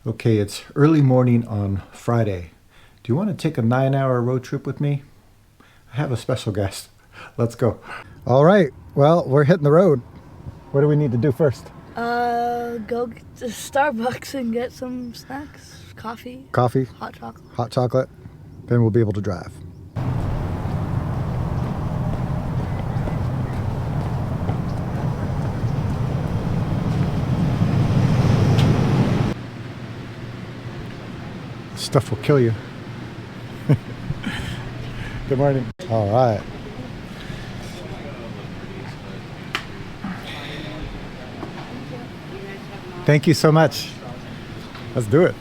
Okay, it's early morning on Friday. Do you want to take a 9-hour road trip with me? I have a special guest. Let's go. All right. Well, we're hitting the road. What do we need to do first? Go to Starbucks and get some snacks, coffee. Coffee. Hot chocolate. Hot chocolate. Then we'll be able to drive. Stuff will kill you. Good morning. All right. Thank you so much. Let's do it.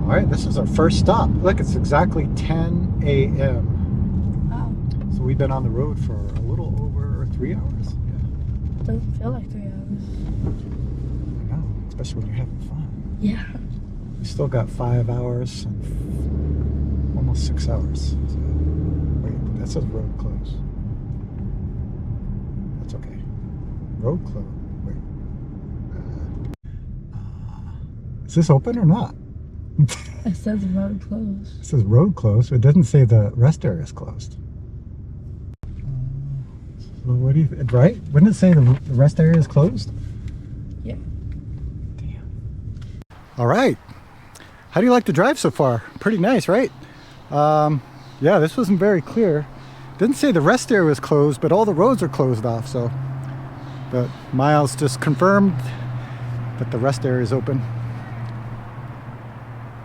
All right, this is our first stop. Look, it's exactly 10 a.m. Wow. So we've been on the road for a little over 3 hours. Yeah. Doesn't feel like 3 hours. I know, especially when you're having fun. Yeah. We still got 5 hours and almost 6 hours. So, wait, that says road close. That's okay. Road close. Wait. Is this open or not? It says road closed. It says road closed. It doesn't say the rest area is closed. So what do you think? Right? Wouldn't it say the rest area is closed? Yeah. Damn. All right. How do you like the drive so far? Pretty nice, right? Yeah, this wasn't very clear. Didn't say the rest area was closed, but all the roads are closed off. So the Miles just confirmed that the rest area is open.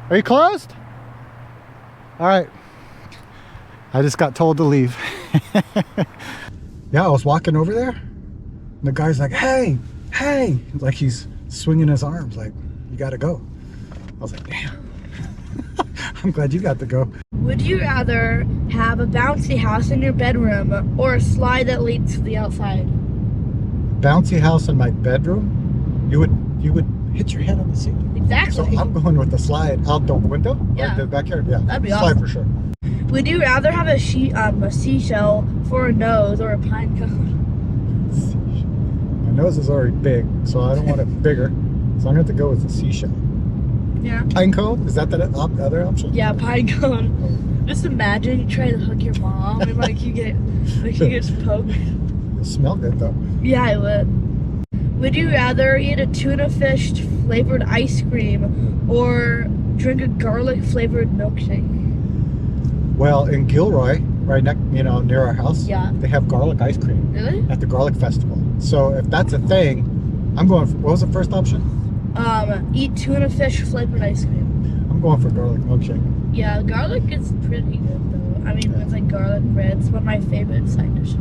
Are you closed? All right. I just got told to leave. Yeah, I was walking over there, and the guy's like, hey, hey. Like he's swinging his arms like, you gotta go. I was like, damn. I'm glad you got to go. Would you rather have a bouncy house in your bedroom or a slide that leads to the outside? Bouncy house in my bedroom? You would hit your head on the ceiling. Exactly. So I'm going with the slide out the window? Yeah. Or the backyard? Yeah. That'd be slide awesome. for sure. Would you rather have a seashell for a nose or a pine cone? My nose is already big, so I don't want it bigger. So I'm going to have to go with the seashell. Yeah. Pine cone? Is that the other option? Yeah, pine cone. Just imagine you try to hook your mom and like you get poked. It'll smell good though. Yeah, it would. Would you rather eat a tuna fish flavored ice cream or drink a garlic flavored milkshake? Well, in Gilroy, right next, near our house, Yeah. they have garlic ice cream Really? at the garlic festival. So if that's a thing, I'm going for, what was the first option? Eat tuna fish flavored ice cream. I'm going for garlic milkshake. Yeah, garlic is pretty good though. I mean, it's like garlic bread. It's one of my favorite side dishes.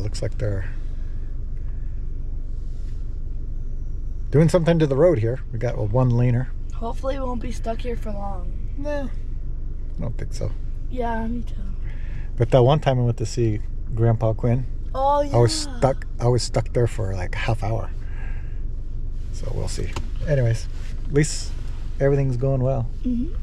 Looks like they're doing something to the road here. We got a one laner. Hopefully we won't be stuck here for long. Nah, I don't think so. Yeah, me too. But that one time I went to see Grandpa Quinn, Oh yeah. I was stuck there for like half hour. So we'll see. Anyways, at least everything's going well. Mm-hmm.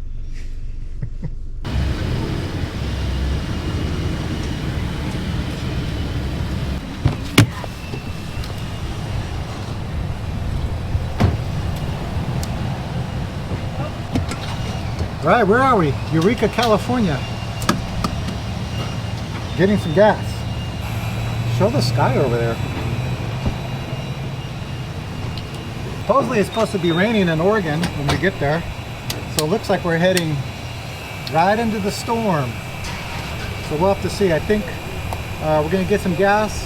All right, where are we? Eureka, California. Getting some gas. Show the sky over there. Supposedly it's supposed to be raining in Oregon when we get there. So it looks like we're heading right into the storm. So we'll have to see. I think we're gonna get some gas,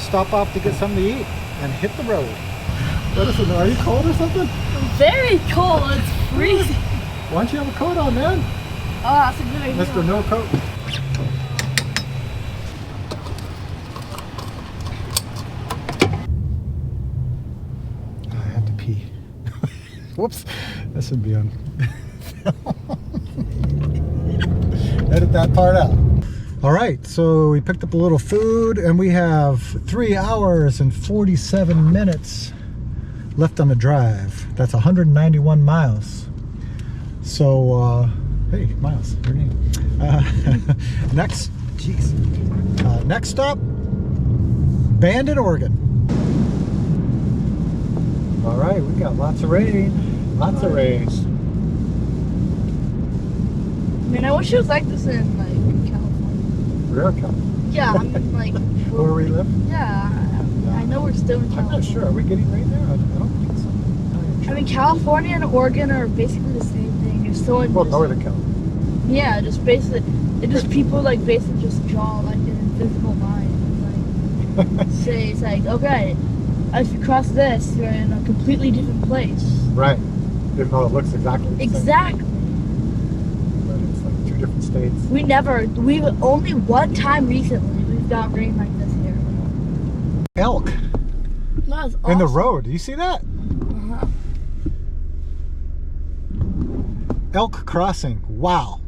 stop off to get something to eat, and hit the road. What is it? Are you cold or something? Very cold. It's freezing. Why don't you have a coat on, man? Oh, that's a good idea. Mr. No Coat. I had to pee. Whoops. This would be on edit that part out. All right, so we picked up a little food and we have 3 hours and 47 minutes left on the drive. That's 191 miles. So, hey, Miles, your name. Next stop, Bandon, Oregon. All right, we got lots of rain. Lots of rain. I mean, I wish it was like this in like California. Rare California. Yeah, I mean like Where we live? yeah. I know we're still in I'm California. not sure. Are we getting rain there? I don't think so. I mean, California and Oregon are basically the same thing. It's still in Well, Northern California. yeah, just basically, it just people like basically just draw like an invisible line. And, like say it's like okay, if you cross this, you're in a completely different place. Right. Even though it looks exactly the same. Exactly. But it's like 2 different states. We've only one time recently we've got rain like this here. Elk That is in the awesome. road. Do you see that? Uh-huh. Elk crossing. Wow.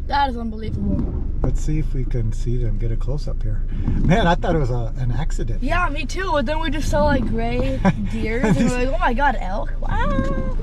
That is unbelievable. Let's see if we can see them. Get a close up here. Man, I thought it was an accident. Yeah, me too. But then we just saw like gray deer, and we're like, oh my god, elk! Wow.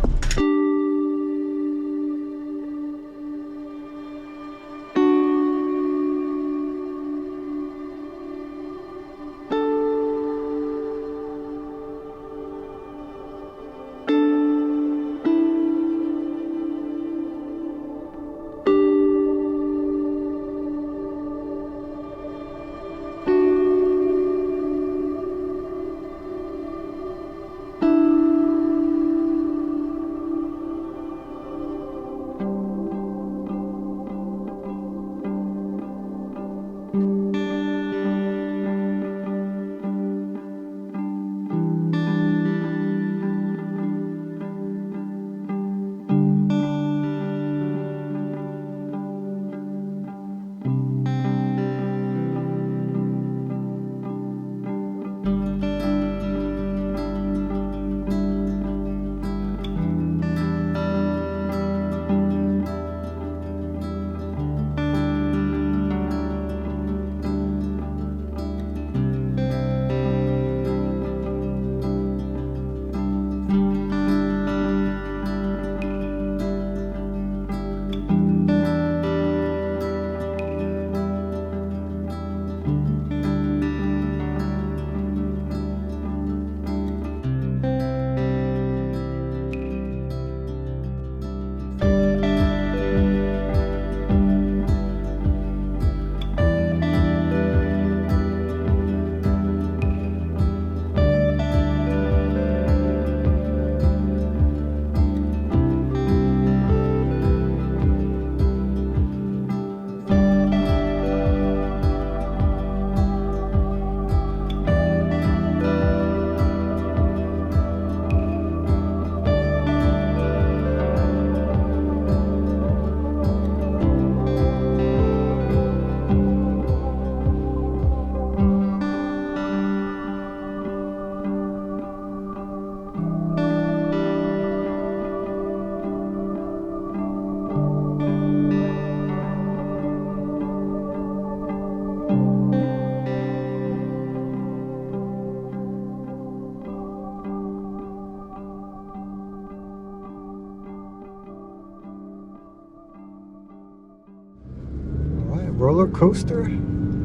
Roller coaster?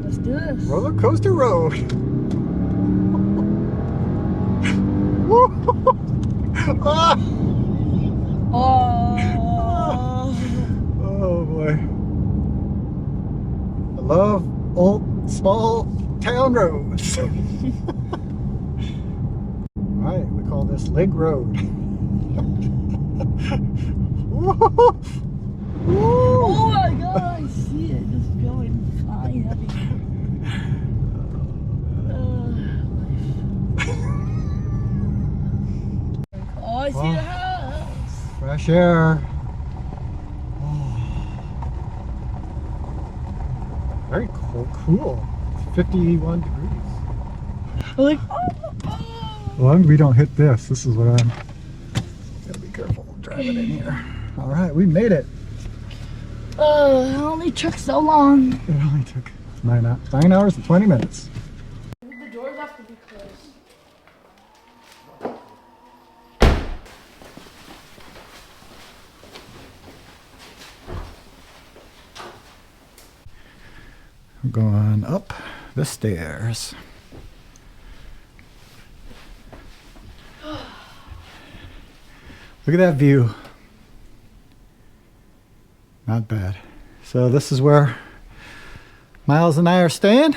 Let's do this. Roller coaster road. Ah! Oh. Oh boy. I love old small town roads. Alright, we call this Lake Road. Oh my god, I see it just going flying at me. Oh, I see the house. Fresh air. Very cool. It's 51 degrees. I'm like, As long as we don't hit this. This is what I'm... Gotta be careful driving in here. Alright, we made it. it only took so long. It only took 9 hours and 20 minutes. The doors have to be closed. We're going up the stairs. Look at that view. Not bad. So this is where Miles and I are staying.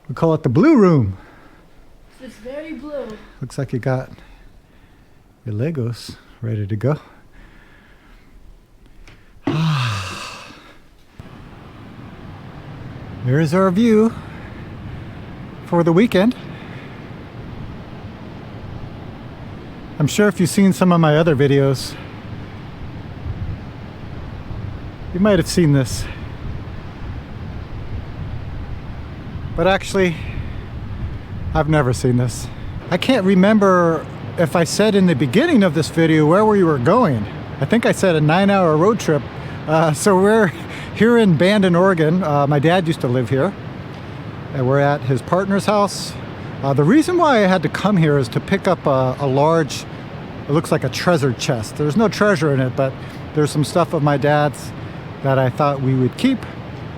We call it the Blue Room. It's very blue. Looks like you got your Legos ready to go. There's our view for the weekend. I'm sure if you've seen some of my other videos, you might have seen this. But actually, I've never seen this. I can't remember if I said in the beginning of this video where we were going. I think I said a 9-hour road trip. So we're here in Bandon, Oregon. My dad used to live here. And we're at his partner's house. The reason why I had to come here is to pick up a large, it looks like a treasure chest. There's no treasure in it, but there's some stuff of my dad's that I thought we would keep.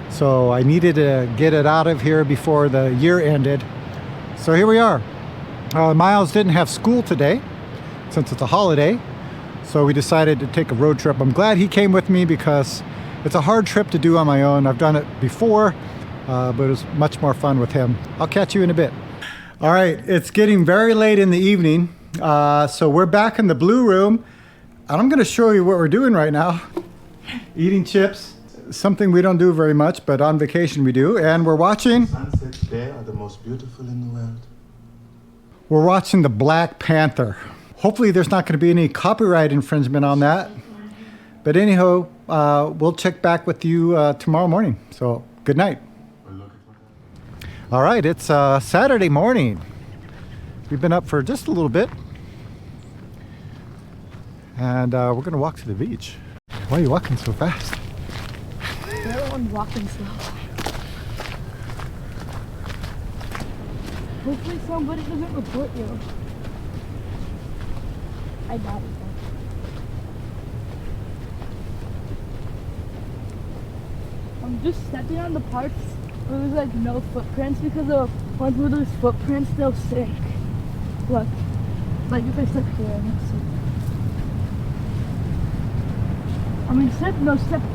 So I needed to get it out of here before the year ended. So here we are. Miles didn't have school today since it's a holiday. So we decided to take a road trip. I'm glad he came with me because it's a hard trip to do on my own. I've done it before, but it was much more fun with him. I'll catch you in a bit. All right, it's getting very late in the evening. So we're back in the Blue Room. And I'm gonna show you what we're doing right now. Eating chips, something we don't do very much, but on vacation we do. And we're watching. Sunsets there are the most beautiful in the world. We're watching the Black Panther. Hopefully there's not gonna be any copyright infringement on that. But anyhow, we'll check back with you tomorrow morning. So good night. All right, it's Saturday morning. We've been up for just a little bit. And we're gonna walk to the beach. Why are you walking so fast? The other one's walking slow. Hopefully somebody doesn't report you. I doubt it though. I'm just stepping on the parts where there's like no footprints because the ones where there's footprints they'll sink. Look, like if I step here, let's see. I mean, step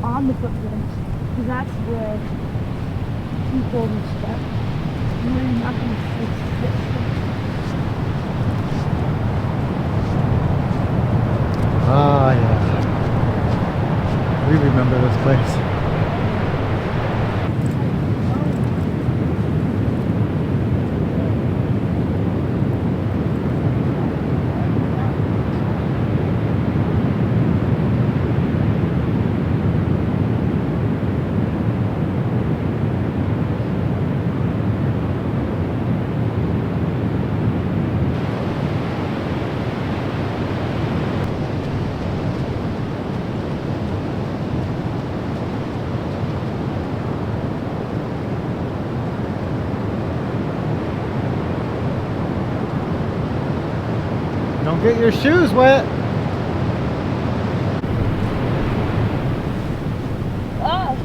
on the footprints because that's where people will step. And then you're not gonna get Ah, yeah. We remember this place. Don't get your shoes wet. Ah!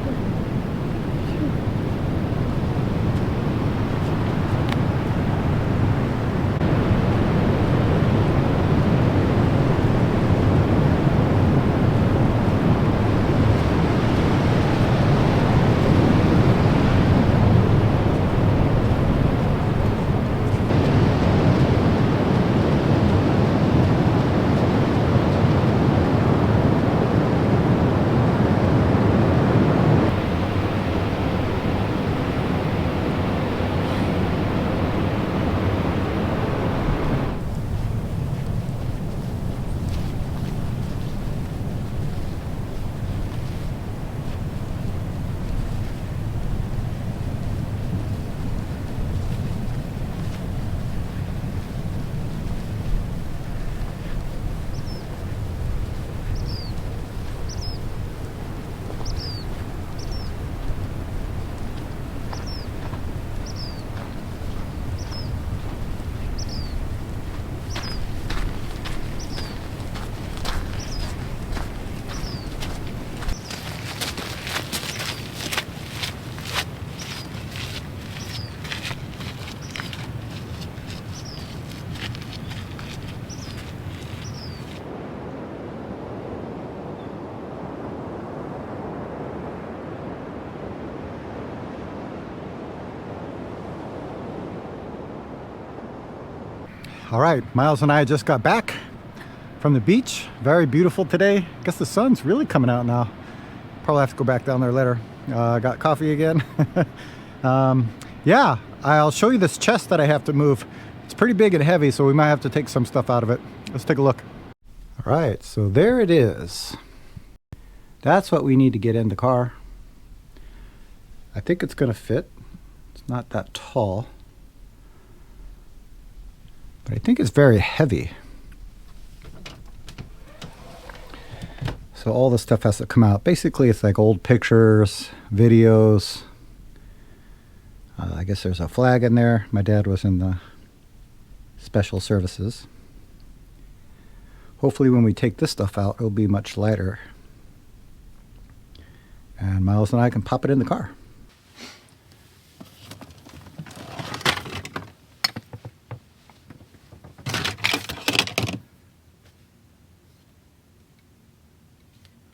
All right, Miles and I just got back from the beach. Very beautiful today. I guess the sun's really coming out now. Probably have to go back down there later. Got coffee again. Yeah, I'll show you this chest that I have to move. It's pretty big and heavy, so we might have to take some stuff out of it. Let's take a look. All right, so there it is. That's what we need to get in the car. I think it's gonna fit. It's not that tall, but I think it's very heavy. So all this stuff has to come out. Basically, it's like old pictures, videos. I guess there's a flag in there. My dad was in the special services. Hopefully when we take this stuff out, it'll be much lighter. And Miles and I can pop it in the car.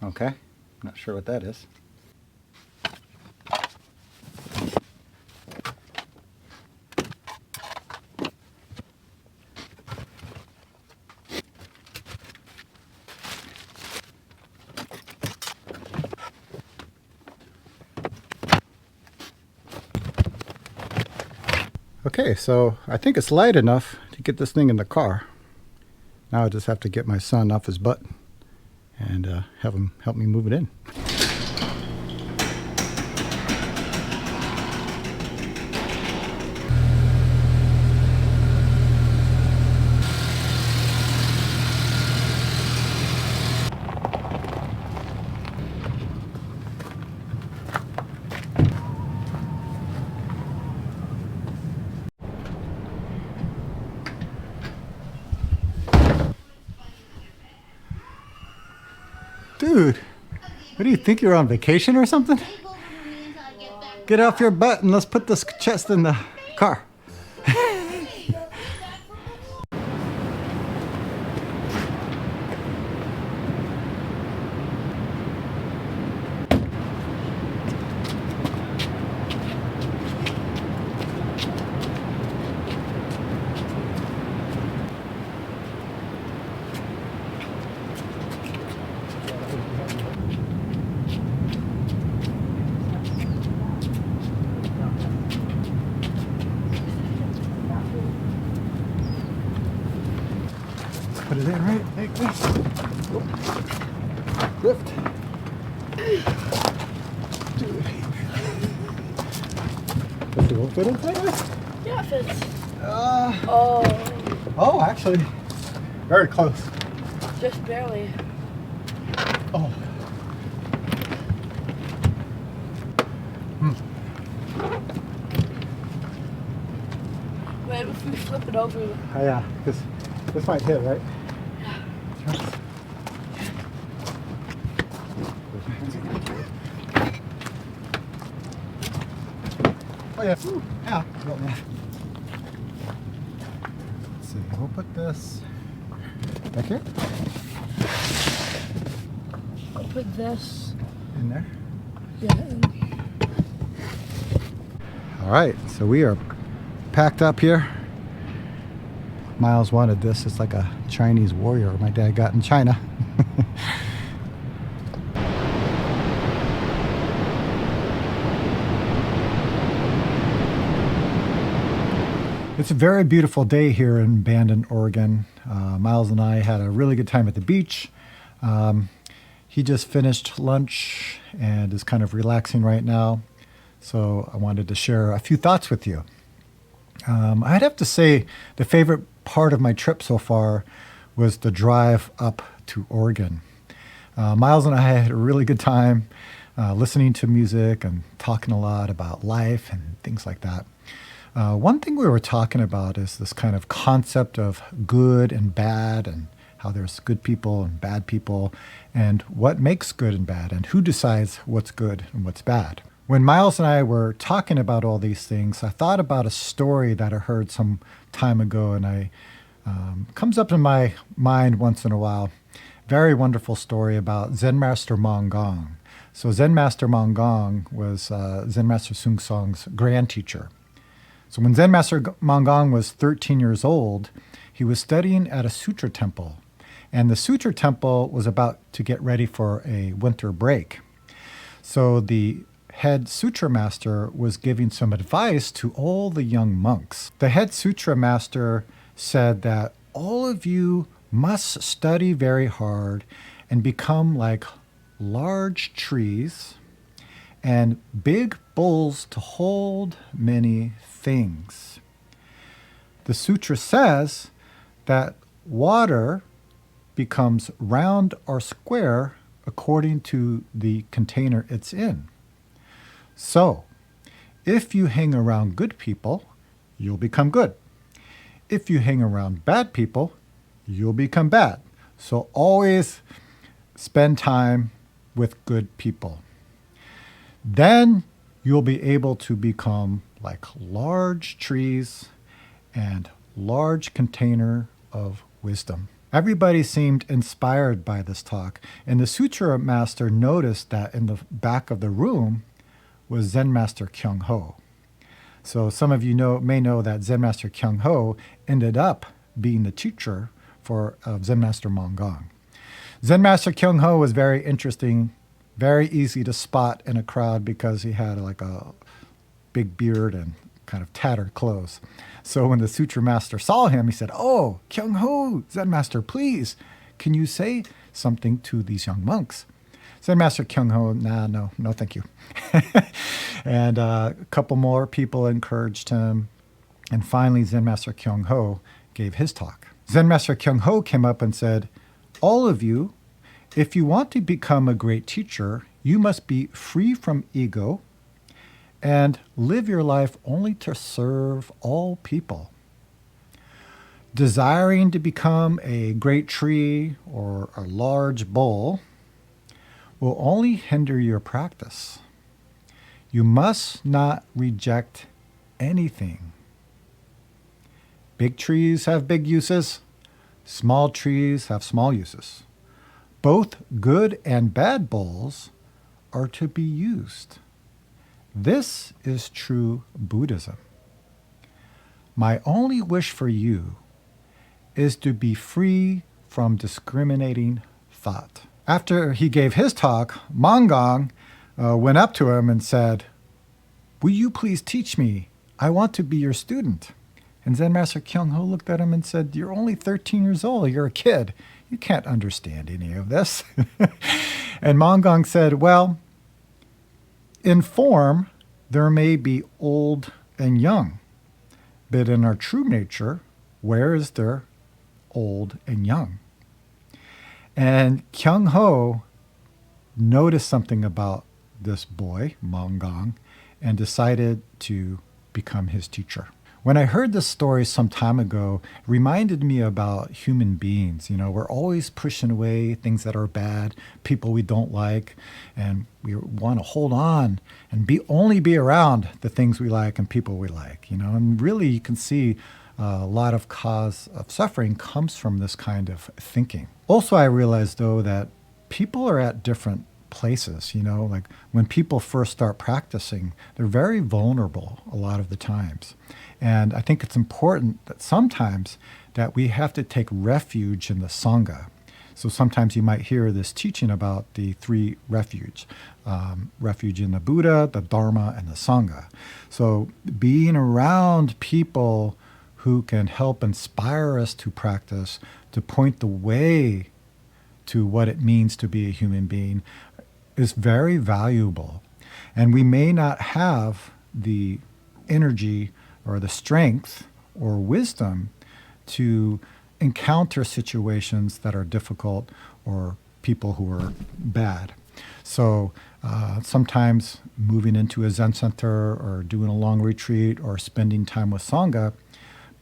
Okay, not sure what that is. Okay, so I think it's light enough to get this thing in the car. Now I just have to get my son off his butt and have him help me move it in. Dude, what do you think, you're on vacation or something? Get off your butt and let's put this chest in the car. Put it in right like this. Lift. Does it fit inside this? Yeah, it fits. Oh, actually, very close. Just barely. Oh. Wait, if we flip it over. Oh, yeah, because this might hit, right? Oh yeah. Yeah. Let's see. We'll put this back here. I'll put this In there. yeah. All right. So we are packed up here. Miles wanted this. It's like a Chinese warrior my dad got in China. It's a very beautiful day here in Bandon, Oregon. Miles and I had a really good time at the beach. He just finished lunch and is kind of relaxing right now. So I wanted to share a few thoughts with you. I'd have to say the favorite part of my trip so far was the drive up to Oregon. Miles and I had a really good time listening to music and talking a lot about life and things like that. One thing we were talking about is this kind of concept of good and bad, and how there's good people and bad people, and what makes good and bad, and who decides what's good and what's bad. When Miles and I were talking about all these things, I thought about a story that I heard some time ago, and I comes up in my mind once in a while. Very wonderful story about Zen Master Kyong. So Zen Master Kyong was Zen Master Seung Song's grand teacher. So when Zen Master Mangang was 13 years old, he was studying at a sutra temple. And the sutra temple was about to get ready for a winter break. So the head sutra master was giving some advice to all the young monks. The head sutra master said that all of you must study very hard and become like large trees and big bowls to hold many things. The sutra says that water becomes round or square according to the container it's in. So, if you hang around good people, you'll become good. If you hang around bad people, you'll become bad. So always spend time with good people. Then you'll be able to become like large trees and large container of wisdom. Everybody seemed inspired by this talk, and the sutra master noticed that in the back of the room was Zen Master Kyong. So some of you may know that Zen Master Kyong ended up being the teacher for Zen Master Mangang. Zen Master Kyong was very interesting, very easy to spot in a crowd because he had like a big beard and kind of tattered clothes. So when the sutra master saw him, he said, "Oh, Kyong Zen Master, please, can you say something to these young monks?" Zen Master Kyong no, thank you. And a couple more people encouraged him. And finally, Zen Master Kyong gave his talk. Zen Master Kyong came up and said, "All of you, if you want to become a great teacher, you must be free from ego and live your life only to serve all people. Desiring to become a great tree or a large bowl will only hinder your practice. You must not reject anything. Big trees have big uses. Small trees have small uses. Both good and bad bowls are to be used. This is true Buddhism. My only wish for you is to be free from discriminating thought." After he gave his talk, Mangang went up to him and said, "Will you please teach me? I want to be your student." And Zen Master Kyong looked at him and said, "You're only 13 years old. You're a kid. You can't understand any of this." And Mangang said, "Well, in form, there may be old and young, but in our true nature, where is there old and young?" And Kyong noticed something about this boy, Mangang, and decided to become his teacher. When I heard this story some time ago, it reminded me about human beings. You know, we're always pushing away things that are bad, people we don't like, and we want to hold on and only be around the things we like and people we like. You know, and really you can see a lot of cause of suffering comes from this kind of thinking. Also, I realized though that people are at different places. You know, like when people first start practicing, they're very vulnerable a lot of the times. And I think it's important that sometimes that we have to take refuge in the Sangha. So sometimes you might hear this teaching about the three refuge in the Buddha, the Dharma, and the Sangha. So being around people who can help inspire us to practice, to point the way to what it means to be a human being is very valuable. And we may not have the energy or the strength or wisdom to encounter situations that are difficult or people who are bad. So sometimes moving into a Zen center or doing a long retreat or spending time with Sangha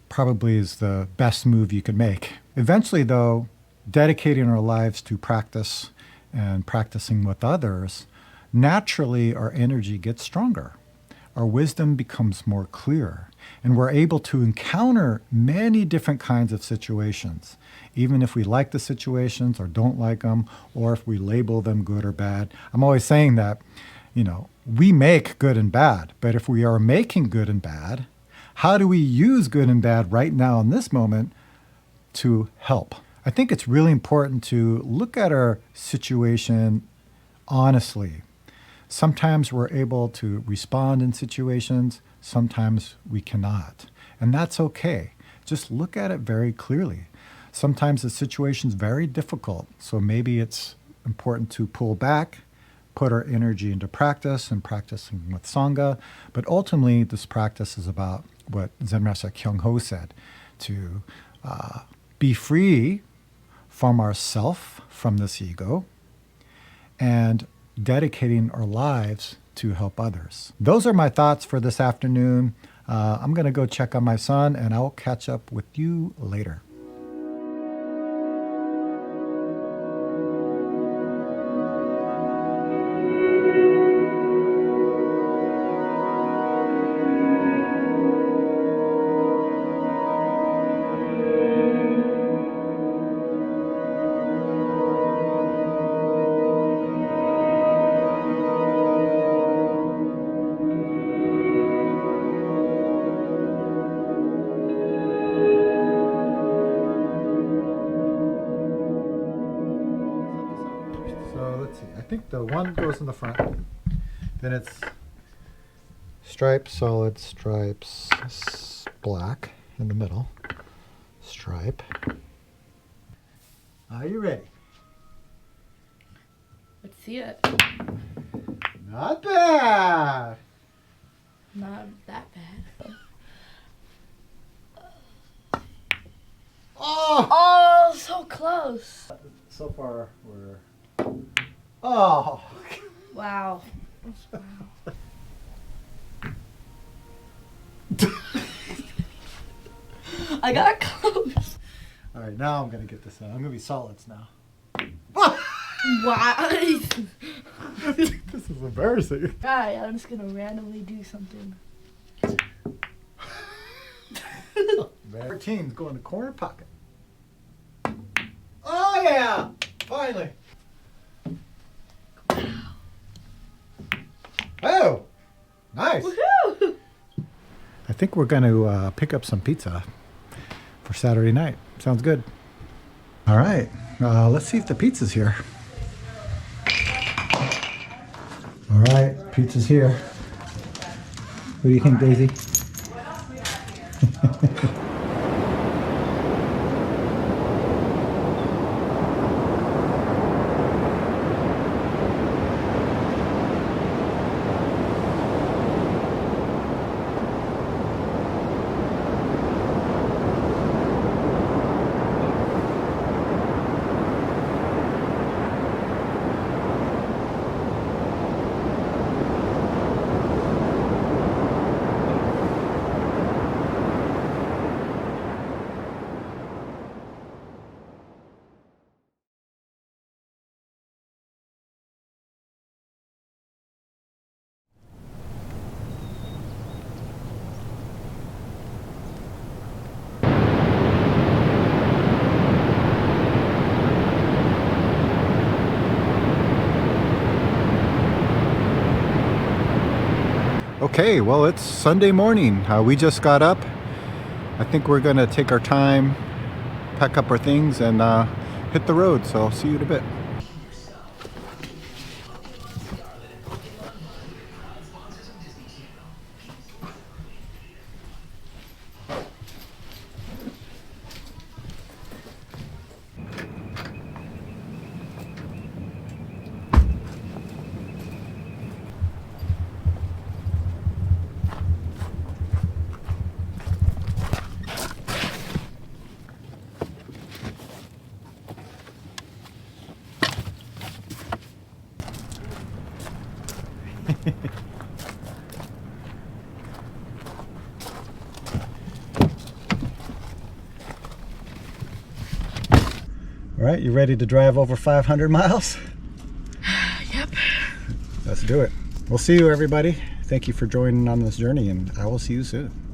probably is the best move you could make. Eventually, though, dedicating our lives to practice and practicing with others, naturally our energy gets stronger. Our wisdom becomes more clear, and we're able to encounter many different kinds of situations, even if we like the situations or don't like them, or if we label them good or bad. I'm always saying that, you know, we make good and bad, but if we are making good and bad, How do we use good and bad right now in this moment to help? I think it's really important to look at our situation honestly. Sometimes we're able to respond in situations, sometimes we cannot. And that's okay. Just look at it very clearly. Sometimes the situation's very difficult, so maybe it's important to pull back, put our energy into practice and practicing with Sangha. But ultimately, this practice is about what Zen Master Kyong said, to be free from ourself, from this ego, and dedicating our lives to help others. Those are my thoughts for this afternoon. I'm going to go check on my son, and I'll catch up with you later. I think the one goes in the front. Then it's stripe, solid, stripes, black in the middle. Stripe. Are you ready? Let's see it. Not bad. Not that bad. Oh! Oh, so close. So far, we're... Oh! Wow. I got close. All right, now I'm going to get this out. I'm going to be solids now. Wow. This is embarrassing. Alright, I'm just gonna randomly do something. 13's go in the corner pocket. Oh yeah! Finally. Oh! Nice. Woohoo! I think we're going to pick up some pizza for Saturday night. Sounds good. All right. Let's see if the pizza's here. All right. Pizza's here. What do you think, Daisy? Okay, well, it's Sunday morning. We just got up. I think we're going to take our time, pack up our things, and hit the road. So I'll see you in a bit. All right, you ready to drive over 500 miles? Yep. Let's do it. We'll see you, everybody. Thank you for joining on this journey, and I will see you soon.